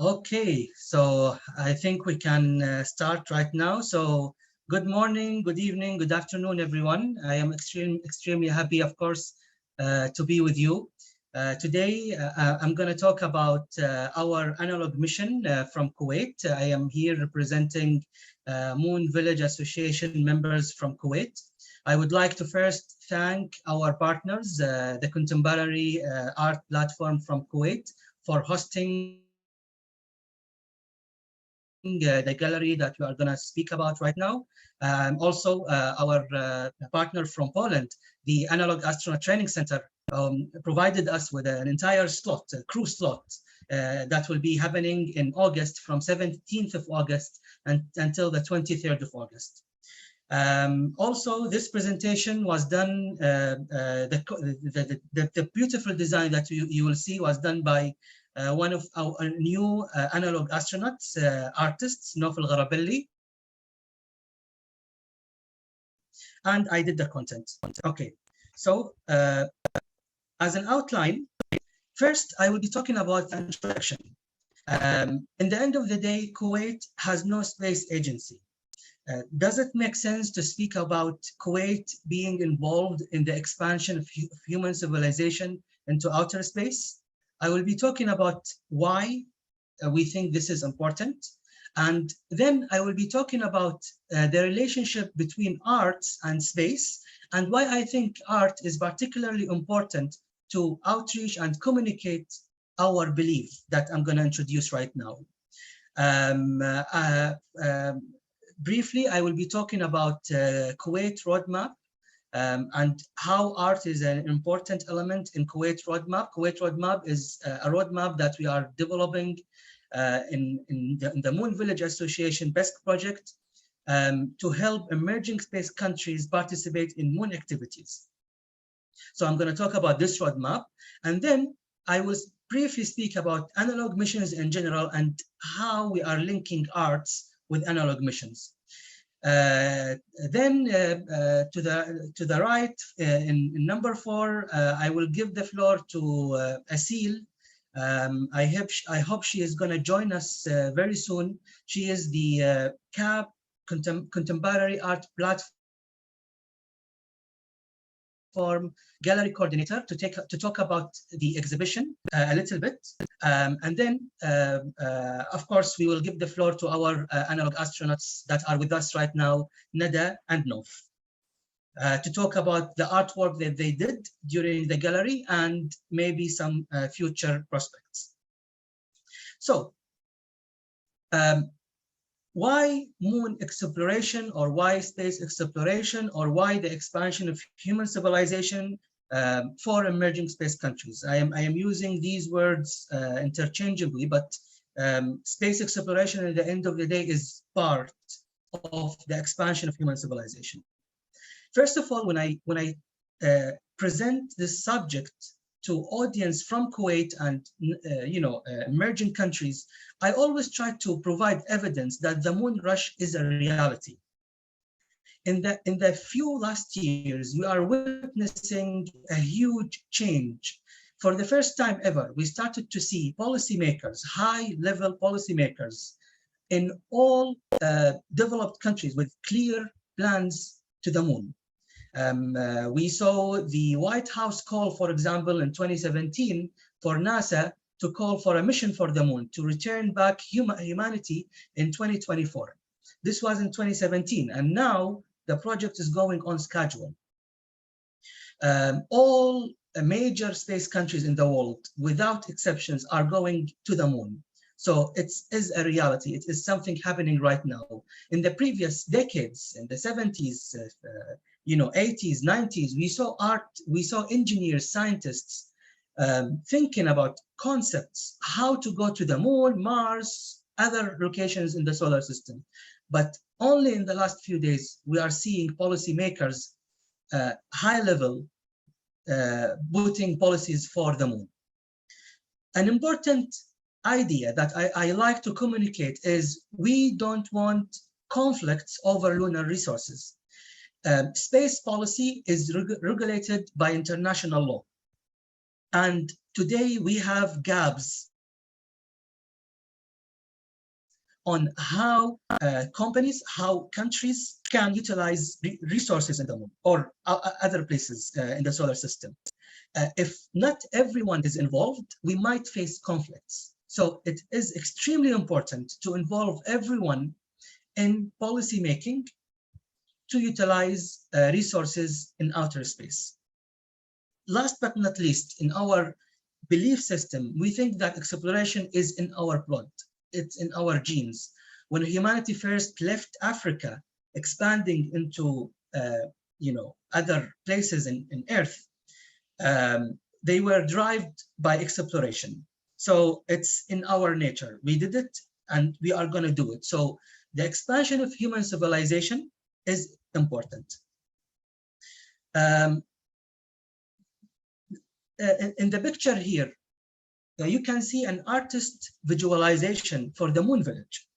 Okay, so I think we can start right now. So good morning, good evening, good afternoon, everyone. I am extremely happy, of course, to be with you. Today, I'm going to talk about our analog mission from Kuwait. I am here representing Moon Village Association members from Kuwait. I would like to first thank our partners, the Contemporary Art Platform from Kuwait, for hosting the gallery that we are going to speak about right now. Also, our partner from Poland, the Analog Astronaut Training Center, provided us with an entire slot, a crew slot, that will be happening in August from 17th of August until the 23rd of August. Also, this presentation was done, the beautiful design that you will see was done by one of our new analog astronauts, artists, Nofel Gharabelli. And I did the content. Okay, so as an outline, first I will be talking about the introduction. In the end of the day, Kuwait has no space agency. Does it make sense to speak about Kuwait being involved in the expansion of human civilization into outer space? I will be talking about why we think this is important. And then I will be talking about the relationship between arts and space, and why I think art is particularly important to outreach and communicate our belief that I'm going to introduce right now. Briefly, I will be talking about Kuwait roadmap and how art is an important element in Kuwait roadmap. Kuwait roadmap is a roadmap that we are developing in the Moon Village Association BESC project to help emerging space countries participate in moon activities. So I'm going to talk about this roadmap, and then I will briefly speak about analog missions in general and how we are linking arts with analog missions. Then to the right, in number 4, I will give the floor to Asil. I hope she is going to join us very soon. She is the CAP Contemporary Art Platform gallery coordinator to talk about the exhibition a little bit, and then of course we will give the floor to our analog astronauts that are with us right now, Nada and Nof, to talk about the artwork that they did during the gallery and maybe some future prospects. So why moon exploration, or why space exploration, or why the expansion of human civilization for emerging space countries? I am using these words interchangeably, but space exploration at the end of the day is part of the expansion of human civilization. First of all, when I present this subject to audience from Kuwait and emerging countries, I always try to provide evidence that the moon rush is a reality. In the few last years, we are witnessing a huge change. For the first time ever, we started to see policymakers, high-level policymakers in all developed countries with clear plans to the moon. We saw the White House call, for example, in 2017 for NASA to call for a mission for the moon to return back humanity in 2024. This was in 2017, and now the project is going on schedule. All major space countries in the world, without exceptions, are going to the moon. So it is a reality. It is something happening right now. In the previous decades, in the 70s, 80s, 90s, we saw engineers, scientists thinking about concepts, how to go to the moon, Mars, other locations in the solar system. But only in the last few days, we are seeing policymakers, high level, putting policies for the moon. An important idea that I like to communicate is we don't want conflicts over lunar resources. Space policy is regulated by international law. And today we have gaps on how companies, how countries can utilize resources in the moon or other places in the solar system. If not everyone is involved, we might face conflicts. So it is extremely important to involve everyone in policy making to utilize resources in outer space. Last but not least, in our belief system, we think that exploration is in our blood. It's in our genes. When humanity first left Africa, expanding into other places in Earth, they were driven by exploration. So it's in our nature. We did it and we are going to do it. So the expansion of human civilization is important. In the picture here, you can see an artist visualization for the moon village.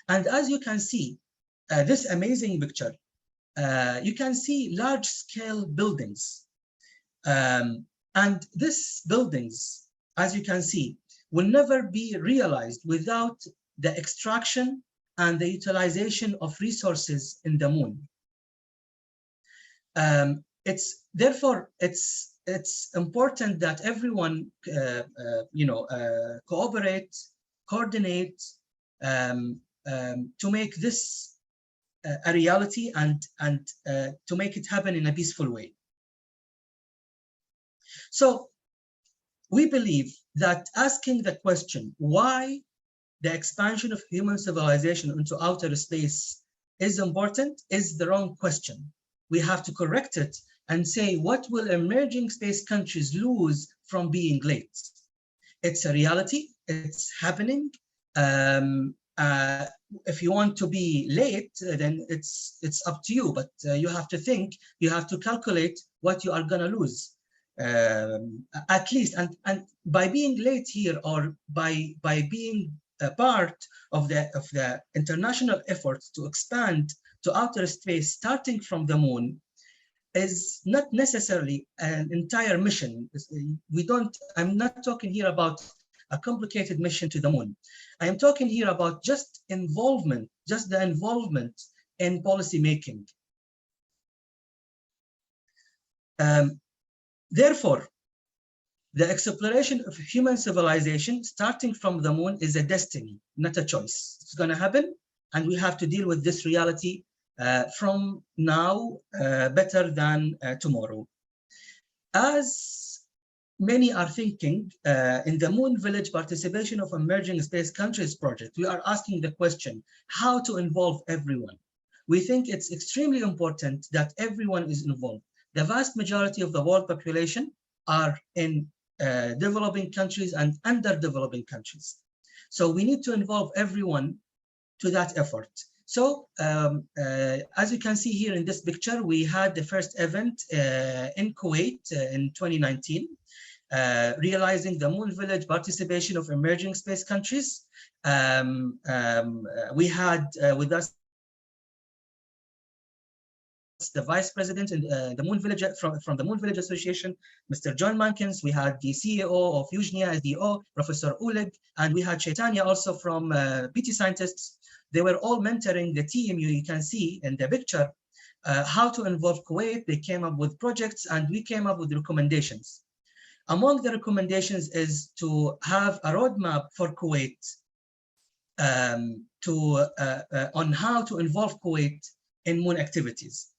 And as you can see, this amazing picture, you can see large scale buildings. And these buildings, as you can see, will never be realized without the extraction and the utilization of resources in the moon. Therefore, it's important that everyone, cooperate, coordinate to make this a reality and to make it happen in a peaceful way. So we believe that asking the question why the expansion of human civilization into outer space is important is the wrong question. We have to correct it and say, what will emerging space countries lose from being late? It's a reality, it's happening. If you want to be late, then it's up to you, but you have to think, you have to calculate what you are gonna lose. At least, and by being late here, or by being a part of the international efforts to expand to outer space, starting from the moon, is not necessarily an entire mission. I'm not talking here about a complicated mission to the moon. I am talking here about just involvement, just the involvement in policy making. Therefore, the exploration of human civilization starting from the moon is a destiny, not a choice. It's going to happen, and we have to deal with this reality from now better than tomorrow. As many are thinking, in the Moon Village participation of emerging space countries project, we are asking the question, how to involve everyone? We think it's extremely important that everyone is involved. The vast majority of the world population are in developing countries and underdeveloping countries. So we need to involve everyone to that effort. So as you can see here in this picture, we had the first event in Kuwait in 2019, realizing the Moon Village participation of emerging space countries. We had with us the vice president in the Moon Village from the Moon Village Association, Mr. John Mankins. We had the CEO of Eugenia SDO, Professor Oleg, and we had Chaitanya also from PT Scientists. They were all mentoring the team. You can see in the picture how to involve Kuwait. They came up with projects, and we came up with recommendations. Among the recommendations is to have a roadmap for Kuwait on how to involve Kuwait in moon activities.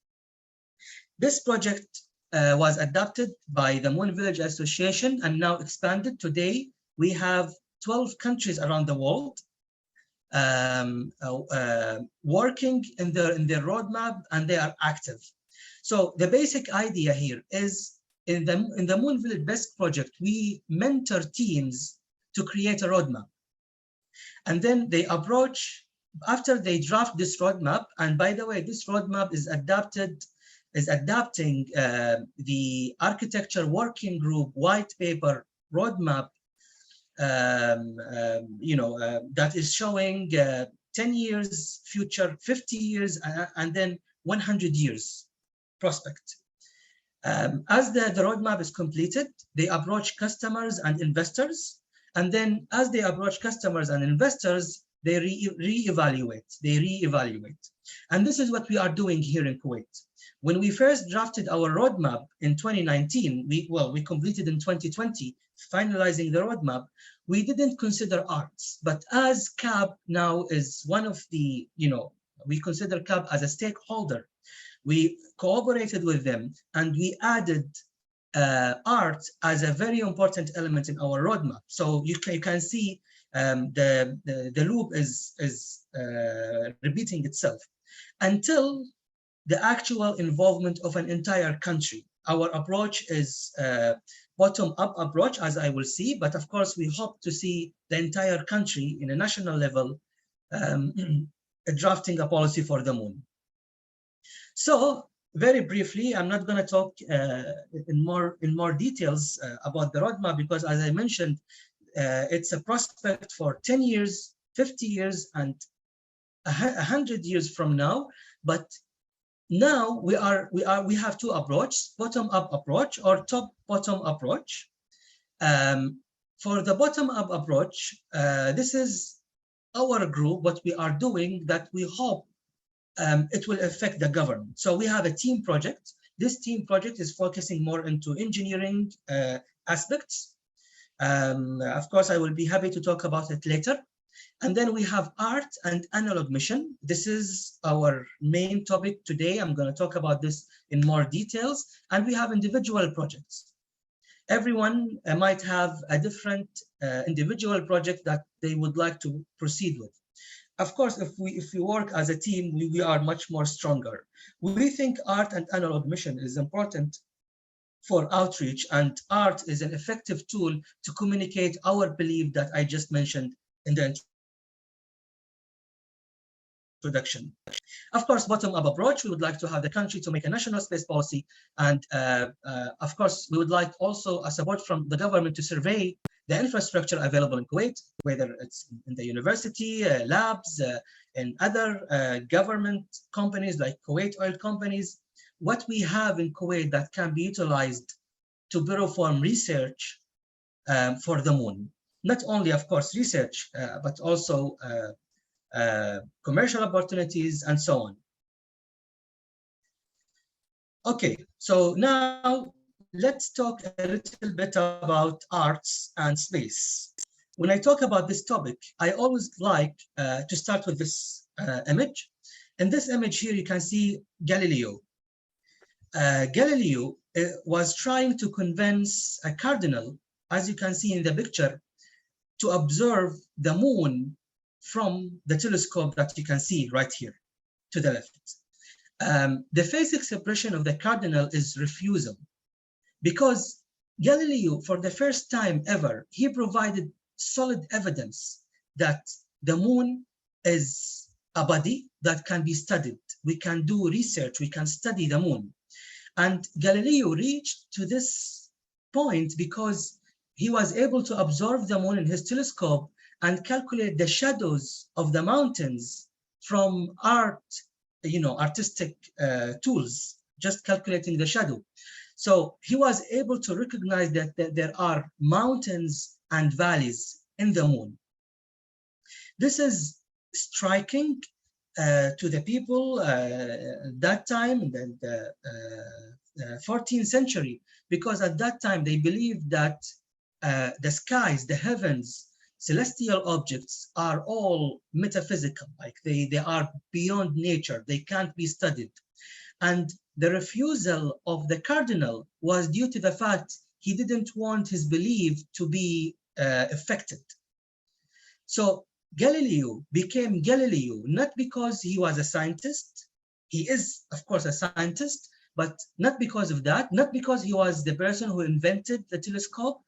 This project was adopted by the Moon Village Association and now expanded. Today, we have 12 countries around the world working in their roadmap, and they are active. So the basic idea here is in the Moon Village BESC project, we mentor teams to create a roadmap. And then they approach, after they draft this roadmap, and by the way, this roadmap is adapting the architecture working group white paper roadmap, that is showing 10 years future, 50 years, and then 100 years prospect. As the roadmap is completed, they approach customers and investors. And then as they approach customers and investors, they reevaluate. And this is what we are doing here in Kuwait. When we first drafted our roadmap in 2019, we completed in 2020, finalizing the roadmap, we didn't consider arts. But as CAB now is one of the, we consider CAB as a stakeholder. We cooperated with them and we added art as a very important element in our roadmap. So you can see the loop is repeating itself until the actual involvement of an entire country. Our approach is bottom-up approach, as I will see, but of course we hope to see the entire country in a national level drafting a policy for the moon. So very briefly, I'm not going to talk in more details about the roadmap because, as I mentioned, it's a prospect for 10 years, 50 years, and 100 years from now. But now we have two approaches: bottom-up approach or top-bottom approach. For the bottom-up approach, this is our group. What we are doing that we hope it will affect the government. So we have a team project. This team project is focusing more into engineering aspects. Of course, I will be happy to talk about it later. And then we have art and analog mission. This is our main topic today. I'm going to talk about this in more details. And we have individual projects. Everyone might have a different individual project that they would like to proceed with. Of course, if we work as a team, we are much more stronger. We think art and analog mission is important for outreach, and art is an effective tool to communicate our belief that I just mentioned in the introduction. Of course, bottom-up approach, we would like to have the country to make a national space policy. And of course, we would like also a support from the government to survey the infrastructure available in Kuwait, whether it's in the university, labs, and other government companies like Kuwait oil companies. What we have in Kuwait that can be utilized to perform research for the moon. Not only, of course, research, but also commercial opportunities and so on. Okay, so now let's talk a little bit about arts and space. When I talk about this topic, I always like to start with this image. In this image here, you can see Galileo. Galileo was trying to convince a cardinal, as you can see in the picture, to observe the moon from the telescope that you can see right here to the left. The face expression of the cardinal is refusal, because Galileo, for the first time ever, he provided solid evidence that the moon is a body that can be studied. We can do research, we can study the moon. And Galileo reached to this point because he was able to observe the moon in his telescope and calculate the shadows of the mountains from artistic tools, just calculating the shadow. So he was able to recognize that there are mountains and valleys in the moon. This is striking to the people that time, in the 14th century, because at that time they believed that the skies, the heavens, celestial objects are all metaphysical, like they are beyond nature, they can't be studied. And the refusal of the cardinal was due to the fact he didn't want his belief to be affected. So Galileo became Galileo not because he was a scientist. He is, of course, a scientist, but not because of that, not because he was the person who invented the telescope.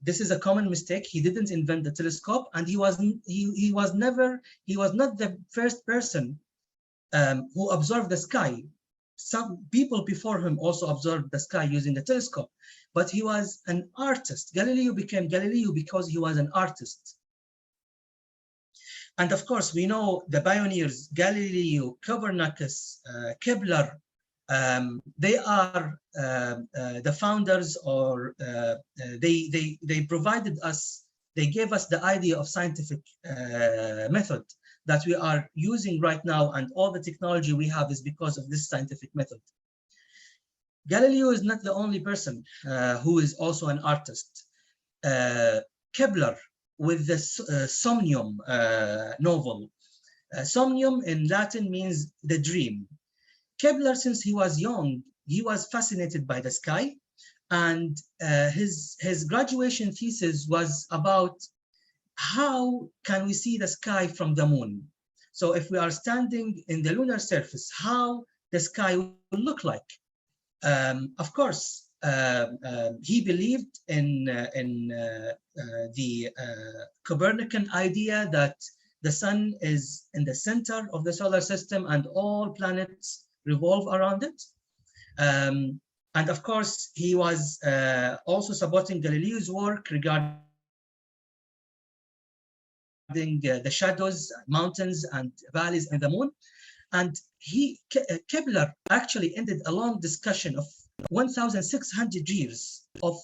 This is a common mistake. He didn't invent the telescope, and he was not the first person who observed the sky. Some people before him also observed the sky using the telescope, but he was an artist. Galileo became Galileo because he was an artist. And of course, we know the pioneers, Galileo, Copernicus, Kepler, they are the founders, or they provided us They gave us the idea of scientific method that we are using right now, and all the technology we have is because of this scientific method. Galileo is not the only person who is also an artist. Kepler with the Somnium novel. Somnium in Latin means the dream. Kepler, since he was young, he was fascinated by the sky, and his graduation thesis was about how can we see the sky from the moon. So if we are standing in the lunar surface, how the sky will look like. Of course, he believed in the Copernican idea that the sun is in the center of the solar system and all planets revolve around it. And of course, he was also supporting Galileo's work regarding the shadows, mountains, and valleys in the moon. And Kepler actually ended a long discussion of 1,600 years of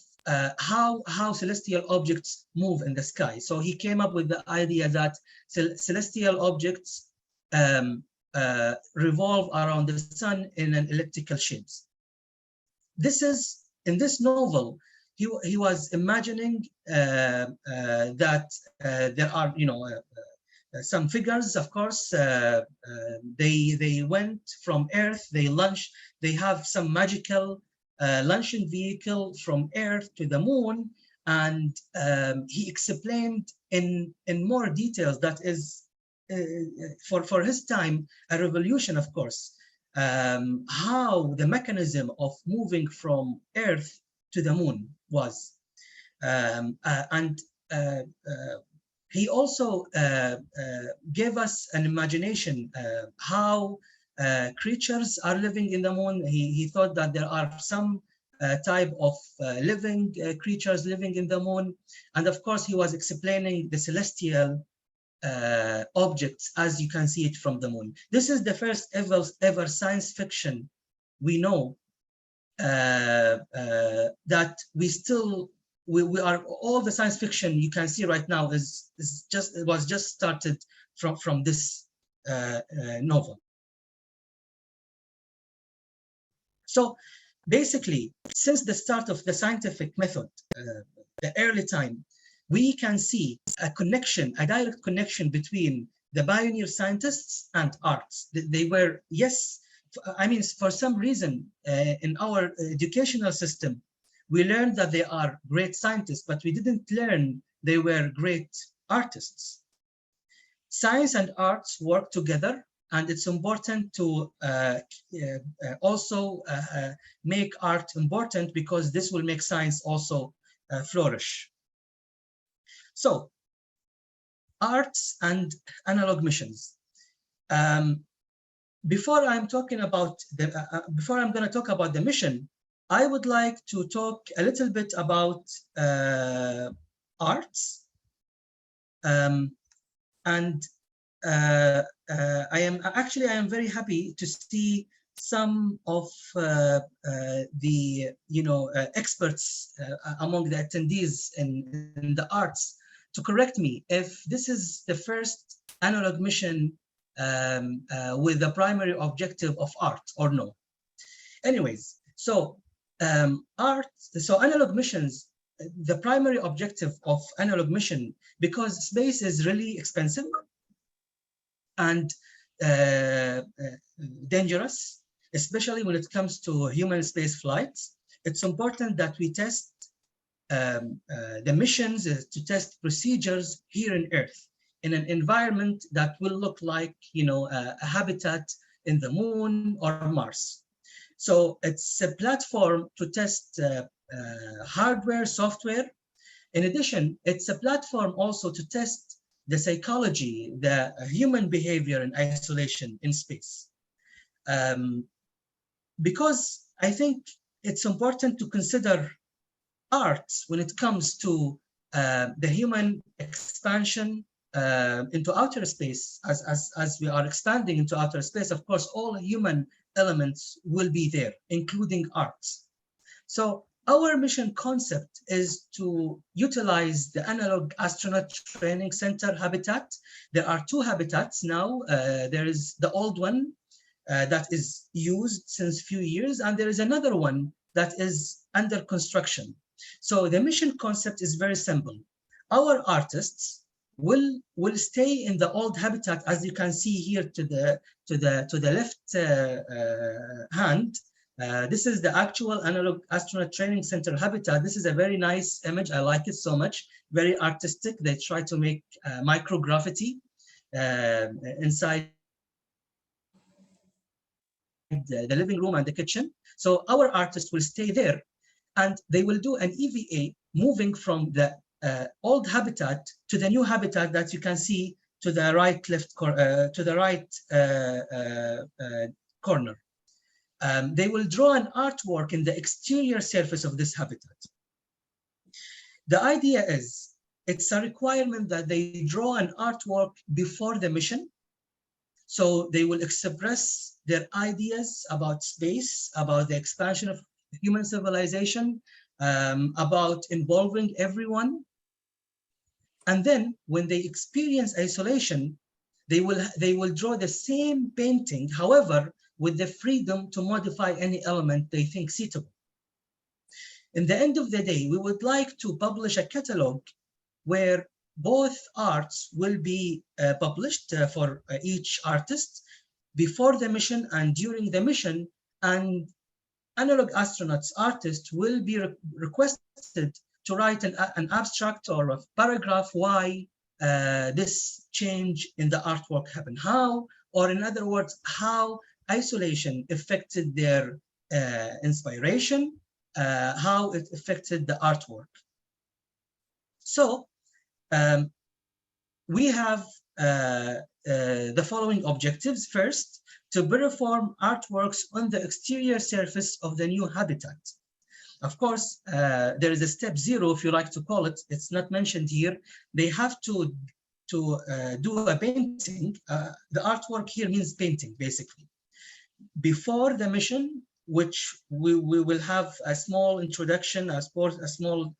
how celestial objects move in the sky. So he came up with the idea that celestial objects revolve around the sun in an elliptical shapes. This is, in this novel, he was imagining that there are, some figures, of course, they went from Earth, they launched, they have some magical launching vehicle from Earth to the moon, and he explained in more details that is, for his time, a revolution, of course, how the mechanism of moving from Earth to the moon was. He also gave us an imagination how creatures are living in the moon. He thought that there are some type of living creatures living in the moon. And of course, he was explaining the celestial objects as you can see it from the moon. This is the first ever science fiction we know that we still, we are, all the science fiction you can see right now was just started from this novel. So basically, since the start of the scientific method, the early time, we can see a connection, a direct connection between the pioneer scientists and arts. They were, yes, I mean, for some reason in our educational system, we learned that they are great scientists, but we didn't learn they were great artists. Science and arts work together, and it's important to also make art important, because this will make science also flourish. So, arts and analog missions. Before I'm talking about before I'm going to talk about the mission, I would like to talk a little bit about arts. I am very happy to see some of the experts among the attendees in the arts to correct me if this is the first analog mission with the primary objective of art or no. Anyways, so analog missions, the primary objective of analog mission, because space is really expensive and dangerous, especially when it comes to human space flights. It's important that we test the missions to test procedures here on Earth in an environment that will look like, a habitat in the moon or Mars. So it's a platform to test hardware, software. In addition, it's a platform also to test the psychology, the human behavior in isolation in space. Because I think it's important to consider arts when it comes to the human expansion into outer space. As we are expanding into outer space, of course, all human elements will be there, including arts. So Our mission concept is to utilize the Analogue Astronaut Training Center habitat. There are two habitats now. There is the old one that is used since few years, and there is another one that is under construction. So the mission concept is very simple. Our artists will stay in the old habitat, as you can see here to the left hand. This is the actual Analogue Astronaut Training Center habitat. This is a very nice image. I like it so much. Very artistic. They try to make microgravity inside the living room and the kitchen. So our artists will stay there, and they will do an EVA moving from the old habitat to the new habitat that you can see to the right corner. They will draw an artwork in the exterior surface of this habitat. The idea is, it's a requirement that they draw an artwork before the mission. So they will express their ideas about space, about the expansion of human civilization, about involving everyone. And then when they experience isolation, they will draw the same painting, however, with the freedom to modify any element they think suitable. In the end of the day, we would like to publish a catalog where both arts will be published for each artist before the mission and during the mission, and Analogue astronauts artists will be requested to write an abstract or a paragraph why this change in the artwork happened. How, or in other words, how isolation affected their inspiration, how it affected the artwork. So we have the following objectives. First, to perform artworks on the exterior surface of the new habitat. Of course, there is a step 0, if you like to call it. It's not mentioned here. They have to do a painting. The artwork here means painting, basically. Before the mission, which we will have a small introduction, a small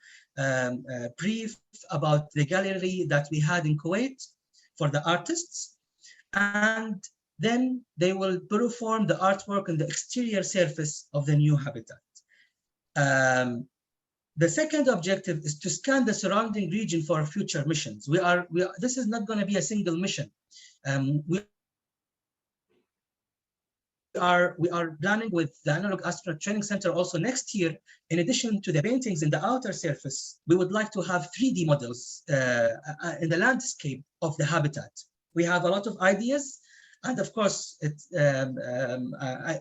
brief about the gallery that we had in Kuwait for the artists. And then they will perform the artwork on the exterior surface of the new habitat. The second objective is to scan the surrounding region for future missions. This is not going to be a single mission. We are planning with the Analogue Astronaut Training Center also next year. In addition to the paintings in the outer surface, we would like to have 3D models in the landscape of the habitat. We have a lot of ideas, and of course,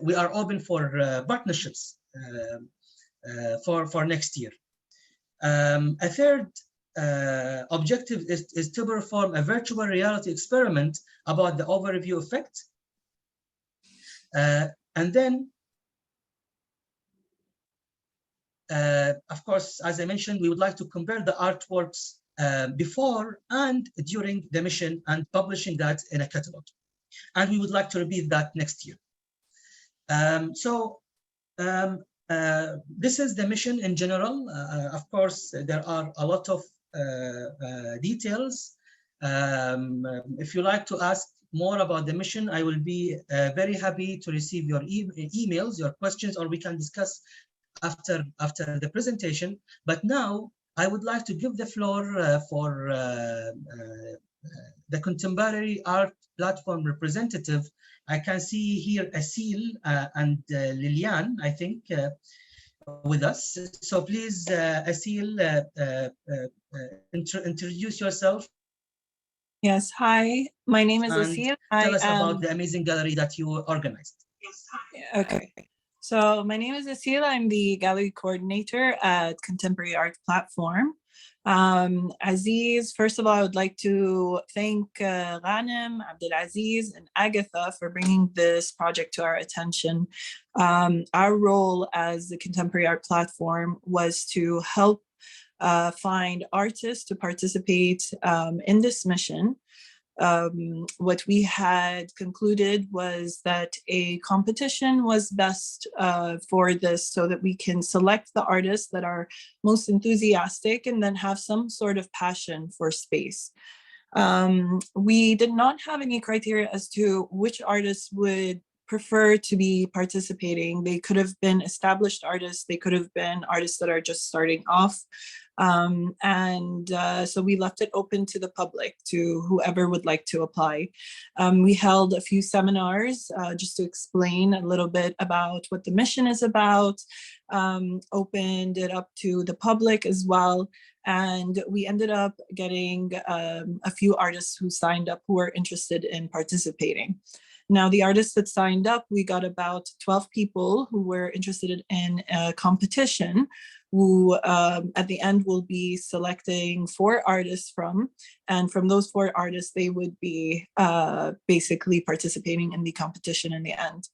we are open for partnerships for next year. A third objective is to perform a virtual reality experiment about the overview effect. And then, of course, as I mentioned, we would like to compare the artworks before and during the mission and publishing that in a catalog. And we would like to repeat that next year. This is the mission in general. Of course, there are a lot of details. If you like to ask more about the mission, I will be very happy to receive your emails, your questions, or we can discuss after the presentation. But now I would like to give the floor for the contemporary art platform representative. I can see here Asil and Liliane, I think, with us. So please, Asil, introduce yourself. Yes, hi, my name is Asil. Tell us about the amazing gallery that you organized. Okay, so my name is Asil. I'm the gallery coordinator at Contemporary Art Platform. Aziz, first of all, I would like to thank Ghanem, Abdelaziz, and Agatha for bringing this project to our attention. Our role as the Contemporary Art Platform was to help find artists to participate in this mission. what we had concluded was that a competition was best for this, so that we can select the artists that are most enthusiastic and then have some sort of passion for space. We did not have any criteria as to which artists would prefer to be participating. They could have been established artists, they could have been artists that are just starting off. So we left it open to the public, to whoever would like to apply. We held a few seminars just to explain a little bit about what the mission is about, opened it up to the public as well. And we ended up getting a few artists who signed up who were interested in participating. Now, the artists that signed up, we got about 12 people who were interested in a competition, who at the end will be selecting 4 artists from, and from those 4 artists, they would be basically participating in the competition in the end.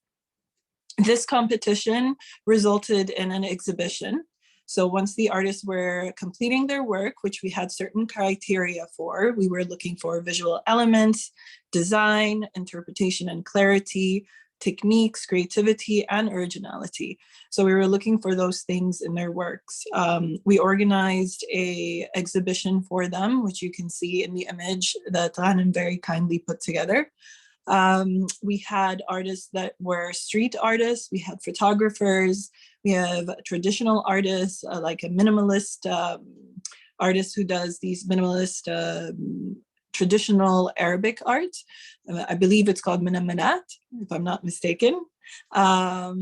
This competition resulted in an exhibition. So once the artists were completing their work, which we had certain criteria for, we were looking for visual elements, design, interpretation and clarity, techniques, creativity, and originality. So we were looking for those things in their works. We organized an exhibition for them, which you can see in the image that Ghanem very kindly put together. We had artists that were street artists, we had photographers, we have traditional artists, like a minimalist artist who does these minimalist traditional Arabic art. I believe it's called Minamanat, if I'm not mistaken. Yeah,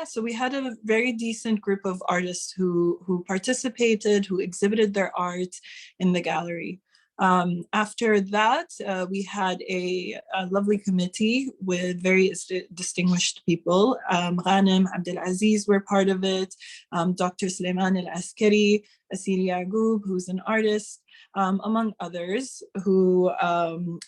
so we had a very decent group of artists who participated, who exhibited their art in the gallery. After that, we had a lovely committee with very distinguished people. Ghanem, Abdelaziz were part of it, Dr. Suleiman Al-Askari, Asil Yagoub, who's an artist, among others, who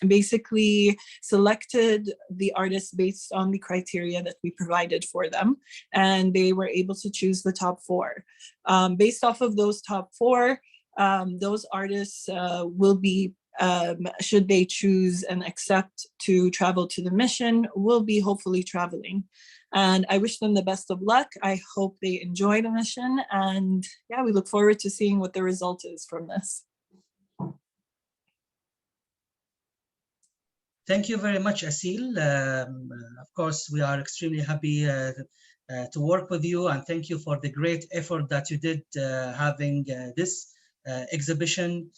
basically selected the artists based on the criteria that we provided for them, and they were able to choose the top 4. Based off of those top 4, those artists will be, should they choose and accept to travel to the mission, will be hopefully traveling. And I wish them the best of luck. I hope they enjoy the mission. And yeah, we look forward to seeing what the result is from this. Thank you very much, Asil. Of course, we are extremely happy to work with you, and thank you for the great effort that you did having this exhibition.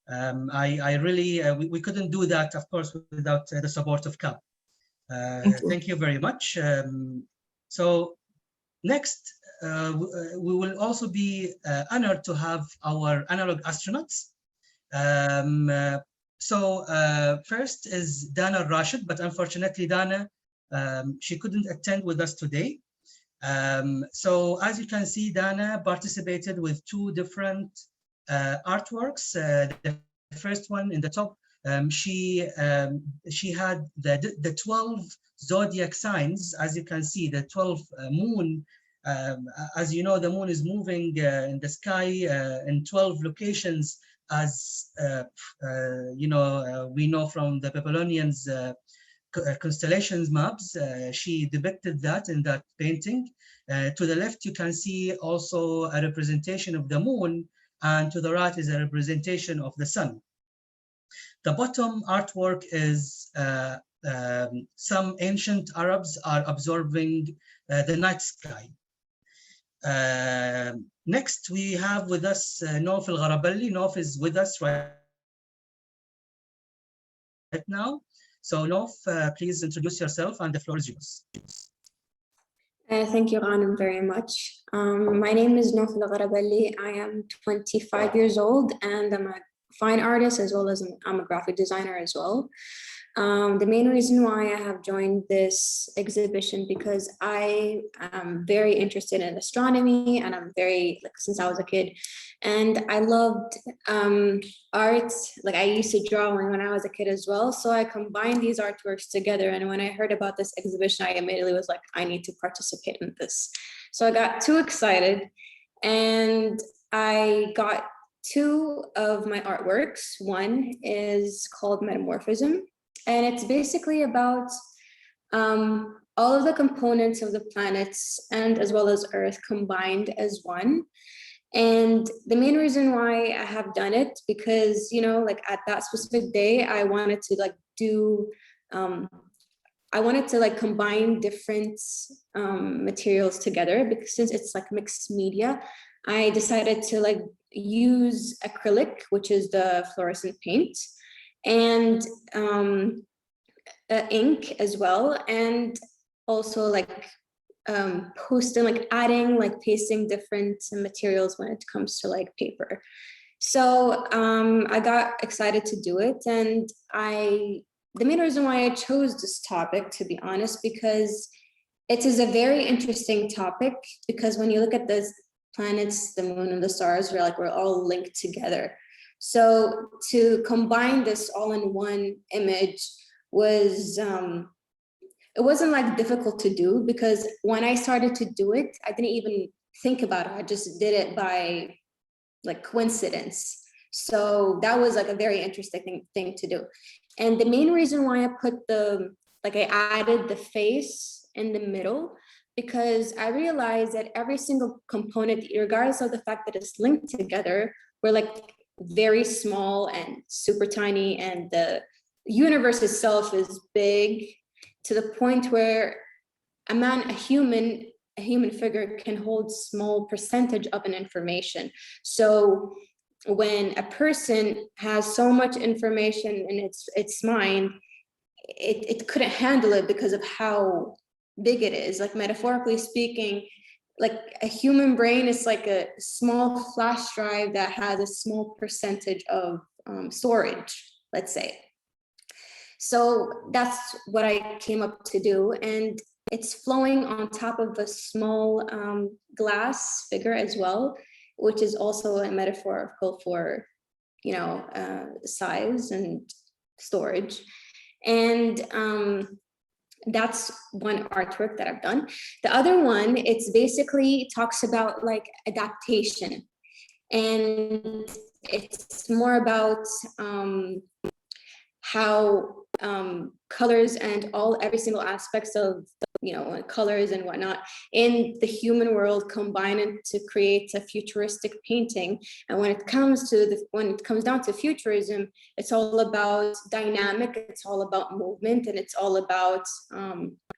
I really, we couldn't do that, of course, without the support of CAP. Thank you very much. So next, we will also be honored to have our Analogue astronauts. First is Dana Rashid, but unfortunately Dana, she couldn't attend with us today. So as you can see, Dana participated with 2 different artworks. The first one in the top, she had the 12 zodiac signs. As you can see, the 12 moon. As you know, the moon is moving in the sky in 12 locations, as you know, we know from the Babylonians constellations maps. She depicted that in that painting. To the left, you can see also a representation of the moon, and to the right is a representation of the sun. The bottom artwork is some ancient Arabs are observing the night sky. Next, we have with us Nof Al-Gharaballi. Nof is with us right now. So Nof, please introduce yourself, and the floor is yours. Thank you, Ghanem, very much. My name is Nof Al-Gharaballi. I am 25 years old, and I'm a fine artist, as well as I'm a graphic designer as well. The main reason why I have joined this exhibition, because I am very interested in astronomy, and I'm very, like, since I was a kid, and I loved art. Like, I used to draw when I was a kid as well. So I combined these artworks together. And when I heard about this exhibition, I immediately was like, I need to participate in this. So I got too excited, and I got two of my artworks. One is called Metamorphism, and it's basically about all of the components of the planets and as well as Earth combined as one. And the main reason why I have done it, because, you know, like at that specific day, I wanted to like I wanted to like combine different materials together, because since it's like mixed media, I decided to like use acrylic, which is the fluorescent paint, and ink as well, and also like posting, like adding, like pasting different materials when it comes to like paper. So I got excited to do it, and the main reason why I chose this topic, to be honest, because it is a very interesting topic, because when you look at the planets, the moon and the stars, we're all linked together. So to combine this all in one image was, it wasn't like difficult to do, because when I started to do it, I didn't even think about it. I just did it by like coincidence. So that was like a very interesting thing to do. And the main reason why I put I added the face in the middle, because I realized that every single component, regardless of the fact that it's linked together, we're like very small and super tiny, and the universe itself is big, to the point where a human figure can hold small percentage of an information. So when a person has so much information in its mind, it couldn't handle it because of how big it is. Like metaphorically speaking, like a human brain is like a small flash drive that has a small percentage of storage, let's say. So that's what I came up to do, and it's flowing on top of a small glass figure as well, which is also a metaphorical for, you know, size and storage. And that's one artwork that I've done. The other one, it's basically talks about like adaptation, and it's more about how colors and every single aspects of, you know, colors and whatnot in the human world combine to create a futuristic painting. And when it comes down to futurism, it's all about dynamic, it's all about movement, and it's all about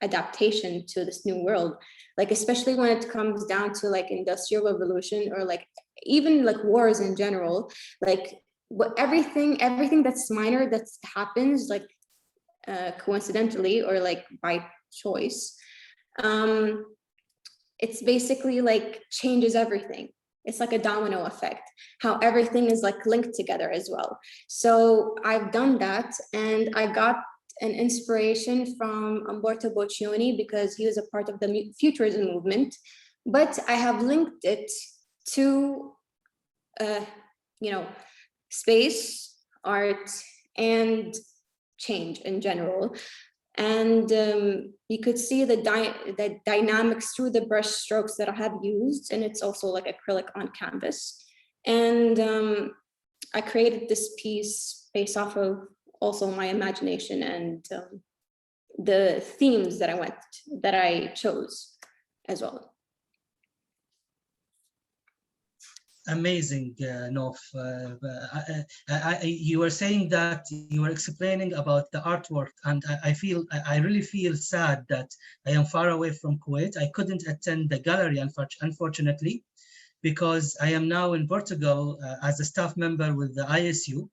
adaptation to this new world. Like especially when it comes down to like industrial revolution, or like even like wars in general, like everything that's minor that happens like coincidentally or like by choice, it's basically like changes everything. It's like a domino effect, how everything is like linked together as well. So I've done that, and I got an inspiration from Umberto Boccioni, because he was a part of the futurism movement, but I have linked it to you know, space, art, and change in general. And you could see the dynamics through the brush strokes that I have used, and it's also like acrylic on canvas. And I created this piece based off of also my imagination and the themes that I chose as well. Amazing, Nof. You were saying that you were explaining about the artwork, and I really feel sad that I am far away from Kuwait. I couldn't attend the gallery, unfortunately, because I am now in Portugal as a staff member with the ISU.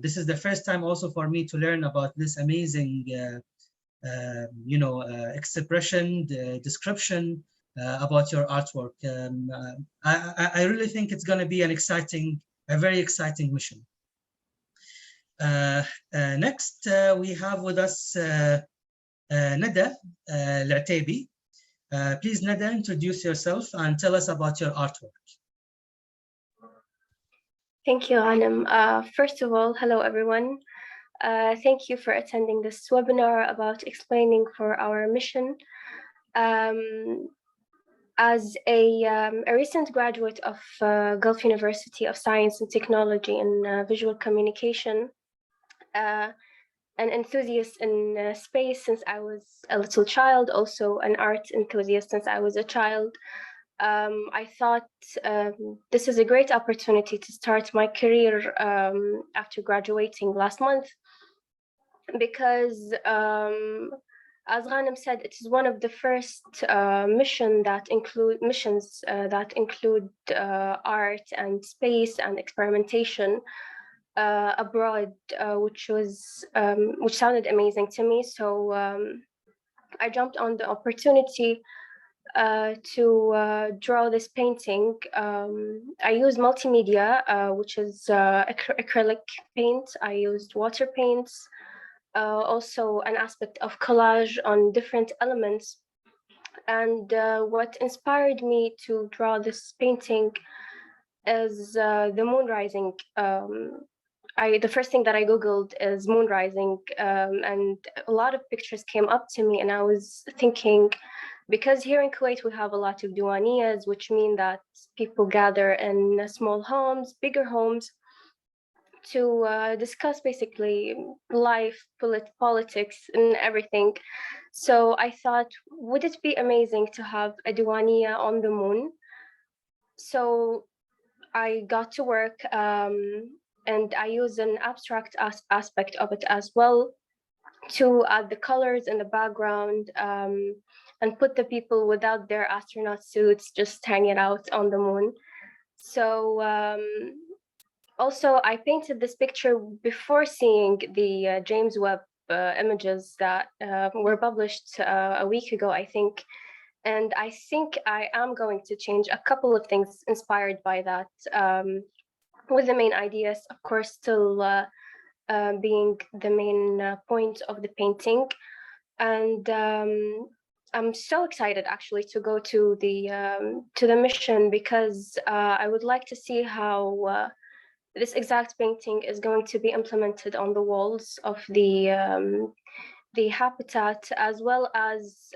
This is the first time also for me to learn about this amazing, expression, the description about your artwork. I really think it's going to be a very exciting mission. Next, we have with us Nada Al-Ataibi. Please, Nada, introduce yourself and tell us about your artwork. Thank you, Anam. First of all, hello, everyone. Thank you for attending this webinar about explaining for our mission. As a recent graduate of Gulf University of Science and Technology in Visual Communication, an enthusiast in space since I was a little child, also an art enthusiast since I was a child, I thought this is a great opportunity to start my career after graduating last month, because as Ghanem said, it is one of the first missions that include art and space and experimentation abroad, which sounded amazing to me. So I jumped on the opportunity to draw this painting. I used multimedia, which is acrylic paint. I used water paints, also an aspect of collage on different elements. And what inspired me to draw this painting is the moon rising. The first thing that I Googled is moon rising, and a lot of pictures came up to me, and I was thinking, because here in Kuwait we have a lot of diwaniyas, which mean that people gather in small homes, bigger homes, to discuss basically life, politics, and everything. So I thought, would it be amazing to have a diwaniya on the moon? So I got to work, and I used an abstract aspect of it as well to add the colors in the background, and put the people without their astronaut suits just hanging out on the moon. So also, I painted this picture before seeing the James Webb images that were published a week ago, I think. And I think I am going to change a couple of things inspired by that, with the main ideas, of course, still being the main point of the painting. And I'm so excited actually to go to the mission, because I would like to see how this exact painting is going to be implemented on the walls of the habitat, as well as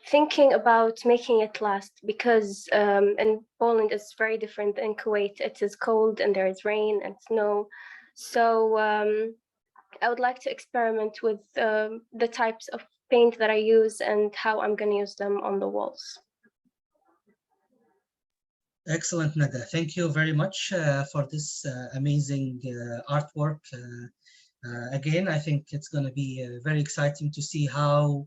thinking about making it last, because in Poland it's very different than Kuwait. It is cold and there is rain and snow. So I would like to experiment with the types of paint that I use and how I'm going to use them on the walls. Excellent, Nada. Thank you very much for this amazing artwork. Again, I think it's going to be very exciting to see how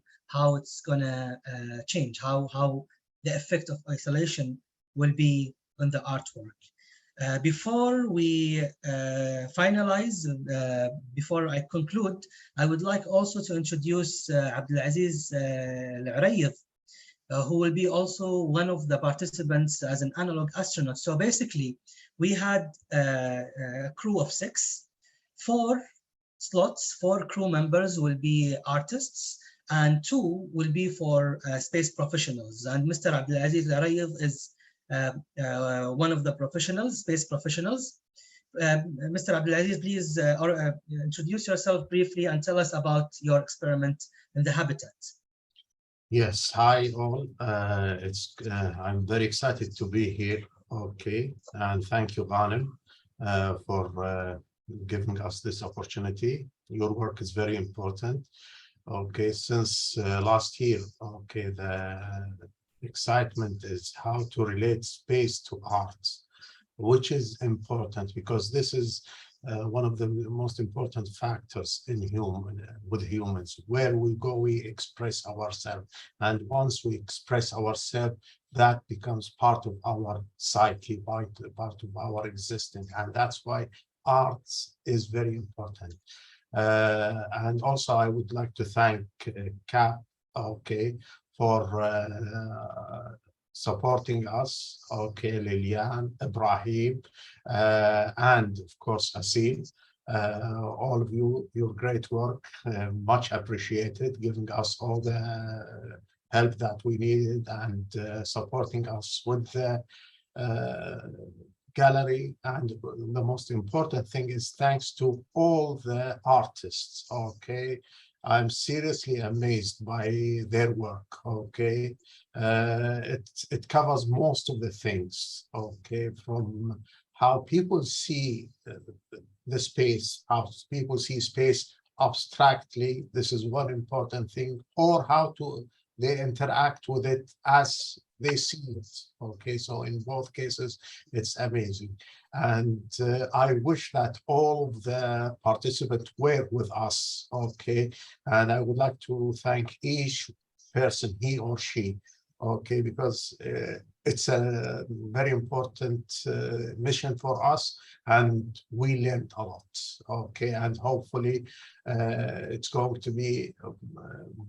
it's going to change, how the effect of isolation will be on the artwork. Before we finalize, before I conclude, I would like also to introduce Abdulaziz Al-Urayid, who will be also one of the participants as an analog astronaut. So basically, we had a crew of 6, 4 slots, 4 crew members will be artists, and 2 will be for space professionals. And Mr. Abdulaziz Al-Urayid is one of the professionals, space professionals. Mr. Abdulaziz, please introduce yourself briefly and tell us about your experiment in the habitat. Yes, hi all. I'm very excited to be here. Okay, and thank you, Ghanem, for giving us this opportunity. Your work is very important. Okay, since last year, okay, the excitement is how to relate space to art, which is important because this is one of the most important factors in with humans. Where we go, we express ourselves, and once we express ourselves, that becomes part of our psyche, part of our existence, and that's why art is very important. And also, I would like to thank CAP, okay, for supporting us, okay, Lilian, Ibrahim, and of course, Asil. All of you, your great work, much appreciated, giving us all the help that we needed and supporting us with the gallery. And the most important thing is thanks to all the artists, okay? I'm seriously amazed by their work, okay, it covers most of the things, okay, from how people see the space, how people see space abstractly. This is one important thing, or how they interact with it as they see it. Okay, so in both cases, it's amazing. And I wish that all of the participants were with us. Okay, and I would like to thank each person, he or she, okay, because it's a very important mission for us, and we learned a lot. Okay, and hopefully it's going to be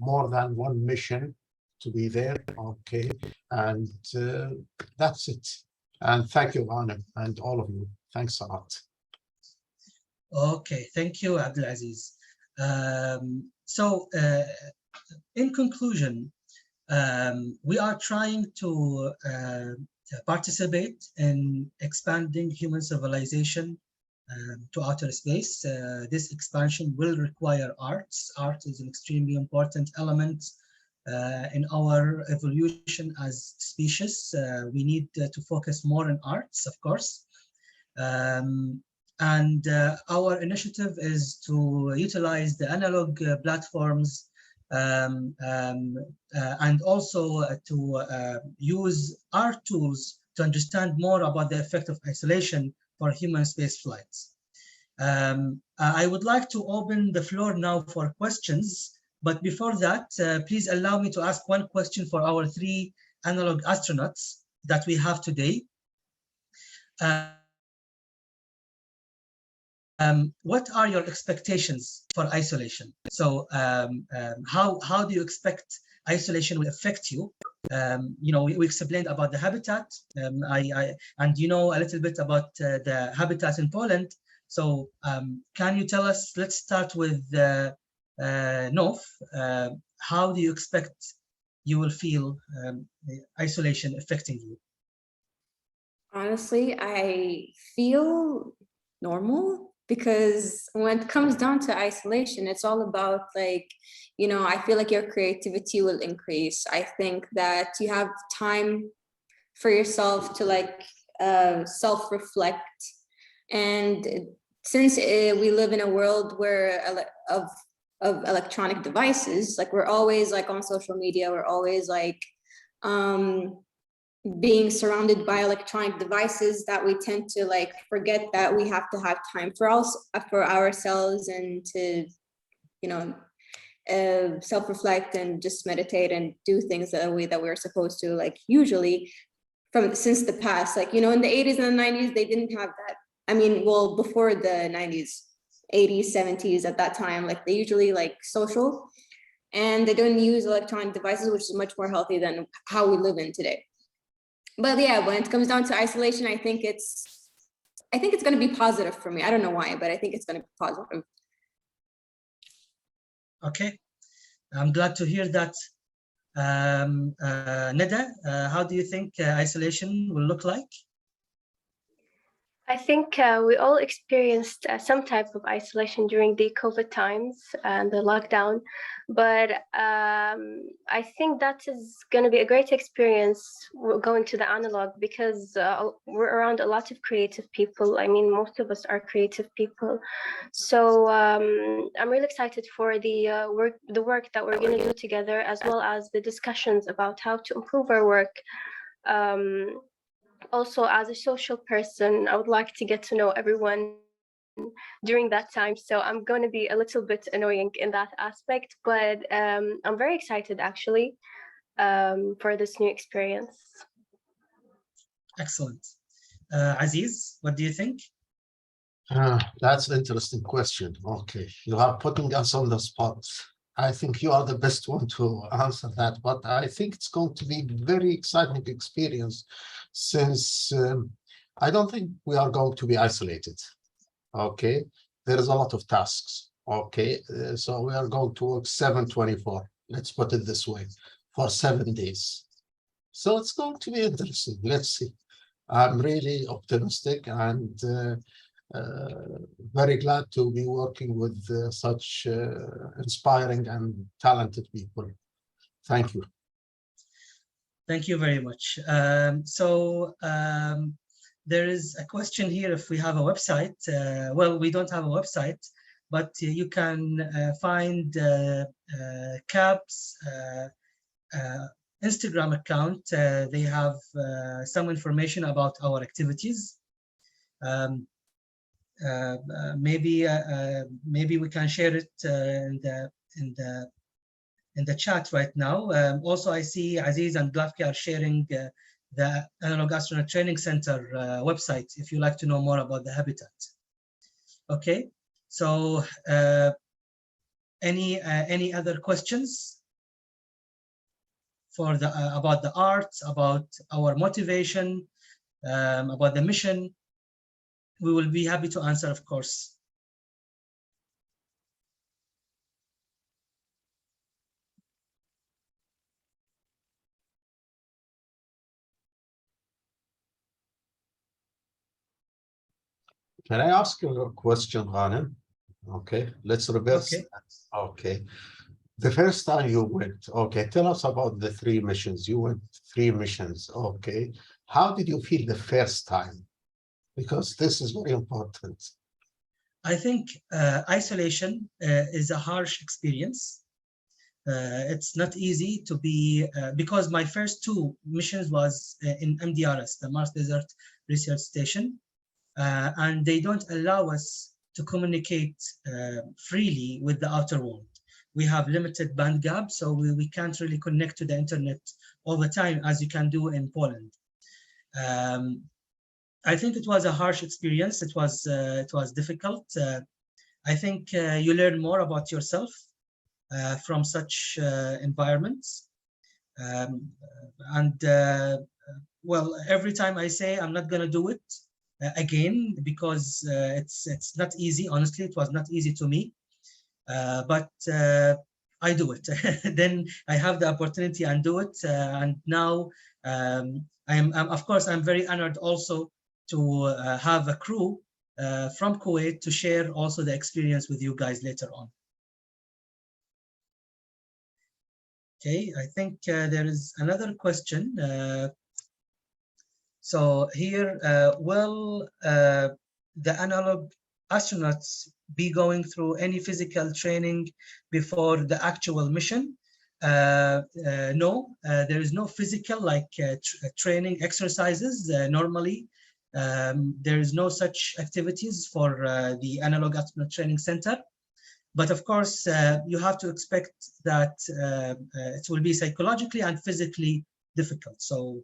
more than one mission to be there. Okay, and that's it. And thank you, Anna, and all of you. Thanks a lot. Okay, thank you, Abdulaziz. In conclusion, we are trying to participate in expanding human civilization to outer space. This expansion will require arts. Art is an extremely important element in our evolution as species. We need to focus more on arts, of course. Our initiative is to utilize the analog platforms and also to use art tools to understand more about the effect of isolation for human space flights. I would like to open the floor now for questions, but before that, please allow me to ask one question for our 3 analog astronauts that we have today. What are your expectations for isolation? So how do you expect isolation will affect you? You know, we explained about the habitat, and you know a little bit about the habitat in Poland. So can you tell us, let's start with Nof, how do you expect you will feel isolation affecting you? Honestly, I feel normal, because when it comes down to isolation, it's all about, like, you know, I feel like your creativity will increase. I think that you have time for yourself to, like, self-reflect. And since we live in a world where of electronic devices, like, we're always like on social media, we're always like being surrounded by electronic devices, that we tend to, like, forget that we have to have time for ourselves, and to, you know, self-reflect and just meditate and do things the way that we're supposed to, like, usually since the past. Like, you know, in the 80s and the 90s, they didn't have that. I mean, well, before the 90s, 80s, 70s, at that time, like, they usually like social, and they don't use electronic devices, which is much more healthy than how we live in today. But yeah, when it comes down to isolation, I think it's going to be positive for me. I don't know why, but I think it's going to be positive. Okay, I'm glad to hear that. Neda, how do you think isolation will look like? I think we all experienced some type of isolation during the COVID times and the lockdown, but I think that is going to be a great experience going to the Analogue, because we're around a lot of creative people. I mean, most of us are creative people, so I'm really excited for the work that we're going to do together, as well as the discussions about how to improve our work. Also, as a social person, I would like to get to know everyone during that time. So I'm going to be a little bit annoying in that aspect, but I'm very excited, actually, for this new experience. Excellent. Aziz, what do you think? That's an interesting question. Okay, you are putting us on the spot. I think you are the best one to answer that, but I think it's going to be a very exciting experience, since I don't think we are going to be isolated. Okay, there is a lot of tasks. Okay, so we are going to work 7/24. Let's put it this way, for 7 days. So it's going to be interesting. Let's see. I'm really optimistic and very glad to be working with such inspiring and talented people. Thank you. Thank you very much. There is a question here if we have a website. Well, we don't have a website, but you can find CAP's Instagram account. They have some information about our activities. Maybe we can share it in the chat right now. Also, I see Aziz and Glafki are sharing the Analog Astronaut Training Center website if you like to know more about the habitat. Okay, so any other questions for the about the arts, about our motivation, about the mission? We will be happy to answer, of course. Can I ask you a question, Ghanem? Okay, let's reverse. Okay. Okay. The first time you went, okay, tell us about the 3 missions. You went 3 missions, okay. How did you feel the first time? Because this is very important. I think isolation is a harsh experience. It's not easy to be, because my first 2 missions was in MDRS, the Mars Desert Research Station, and they don't allow us to communicate freely with the outer world. We have limited band gap, so we can't really connect to the internet all the time as you can do in Poland. I think it was a harsh experience. It was difficult. I think you learn more about yourself from such environments. Well, every time I say I'm not going to do it again, because it's not easy. Honestly, it was not easy to me. But I do it. Then I have the opportunity and do it. And now of course, I'm very honored also to have a crew from Kuwait to share also the experience with you guys later on. Okay, I think there is another question. So here, will the Analogue astronauts be going through any physical training before the actual mission? No, there is no physical like training exercises. Normally, there is no such activities for the Analogue Astronaut Training Center. But of course, you have to expect that it will be psychologically and physically difficult. So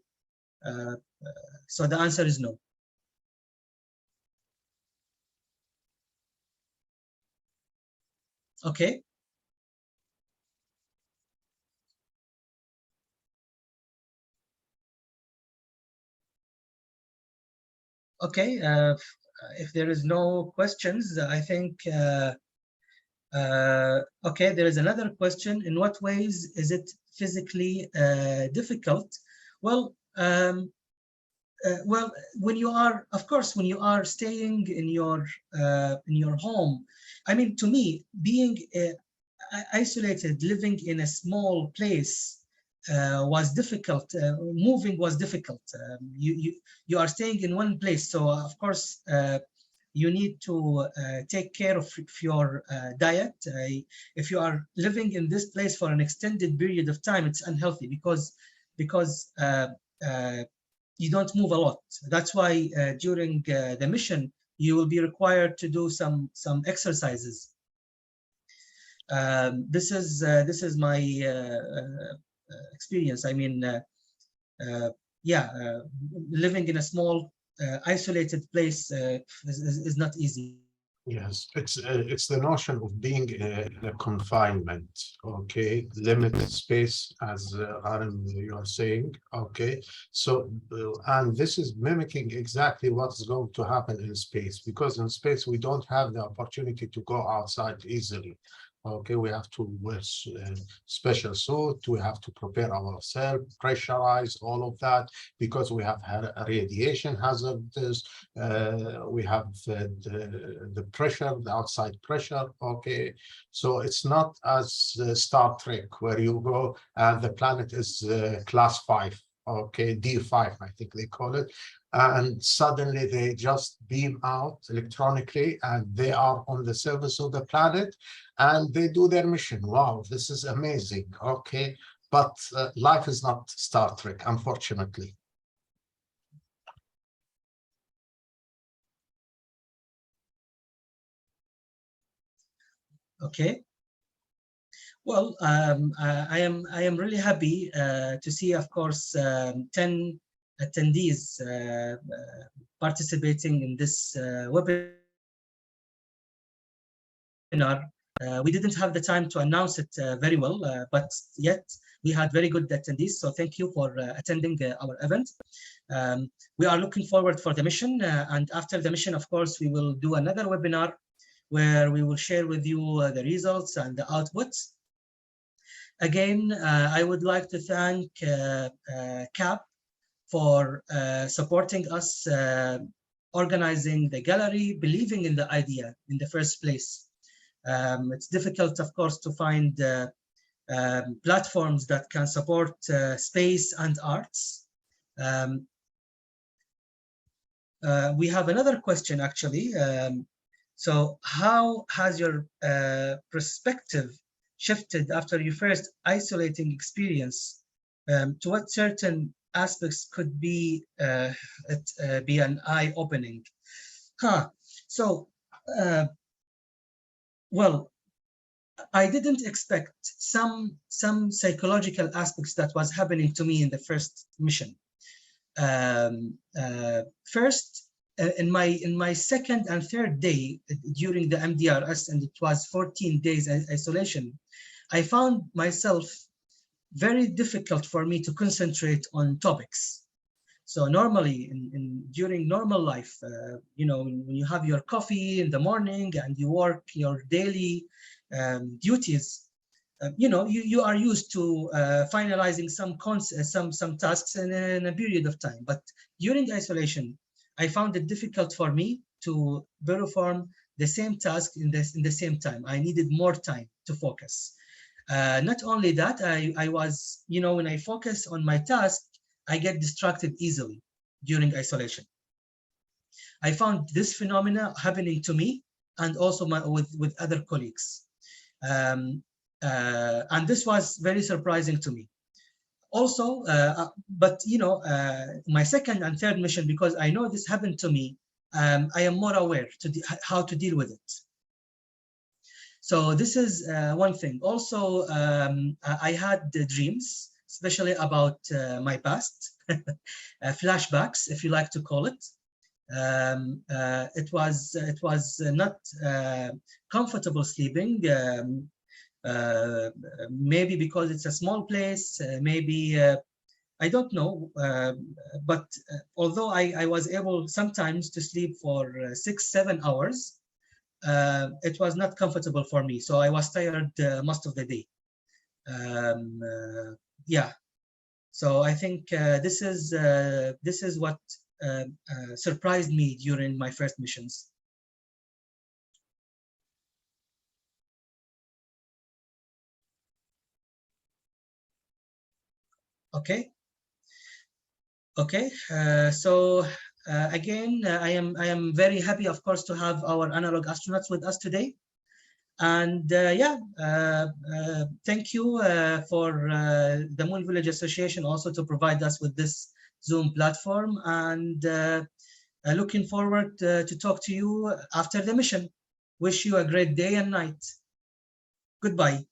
the answer is no. Okay. Okay. If there is no questions, I think. Okay, there is another question. In what ways is it physically difficult? Well, well, when you are, of course, when you are staying in your home, I mean, to me, being isolated, living in a small place was difficult. Moving was difficult. You are staying in one place, so of course you need to take care of your diet. If you are living in this place for an extended period of time, it's unhealthy because you don't move a lot. That's why during the mission, you will be required to do some exercises. This is my experience. I mean, yeah, living in a small, isolated place is not easy. Yes, it's the notion of being in a confinement, okay, limited space, as Ghanem, you are saying, okay. So, and this is mimicking exactly what's going to happen in space, because in space we don't have the opportunity to go outside easily. Okay, we have to wear special suit, we have to prepare ourselves, pressurize all of that, because we have had a radiation hazards, we have the pressure, the outside pressure, okay? So it's not as Star Trek, where you go and the planet is class 5, okay, D5, I think they call it, and suddenly they just beam out electronically and they are on the surface of the planet and they do their mission. Wow, this is amazing. Okay, but life is not Star Trek, unfortunately. Okay. Well, I am really happy to see, of course, 10 attendees participating in this webinar. We didn't have the time to announce it very well, but yet we had very good attendees. So thank you for attending our event. We are looking forward for the mission, and after the mission, of course, we will do another webinar where we will share with you the results and the outputs. Again, I would like to thank CAP for supporting us, organizing the gallery, believing in the idea in the first place. It's difficult, of course, to find platforms that can support space and arts. We have another question, actually. So how has your perspective shifted after your first isolating experience? To what certain aspects could be an eye-opening? So, well, I didn't expect some psychological aspects that was happening to me in the first mission. First, in my second and third day during the MDRS, and it was 14 days isolation, I found myself very difficult for me to concentrate on topics. So normally during normal life, you know, when you have your coffee in the morning and you work your daily duties, you know, you are used to finalizing some tasks in a period of time. But during isolation, I found it difficult for me to perform the same task in the same time. I needed more time to focus. Not only that, I was, you know, when I focus on my task, I get distracted easily during isolation. I found this phenomena happening to me and also with other colleagues. And this was very surprising to me. Also, but you know, my second and third mission, because I know this happened to me, I am more aware to how to deal with it. So this is one thing. Also, I had dreams, especially about my past, flashbacks, if you like to call it. It was not comfortable sleeping. Maybe because it's a small place, maybe I don't know. But although I was able sometimes to sleep for 6-7 hours, it was not comfortable for me. So I was tired most of the day. Yeah. So I think this is what surprised me during my first missions. Okay. Okay. So again, I am very happy, of course, to have our Analogue astronauts with us today. And yeah, thank you for the Moon Village Association also to provide us with this Zoom platform, and looking forward to talk to you after the mission. Wish you a great day and night. Goodbye.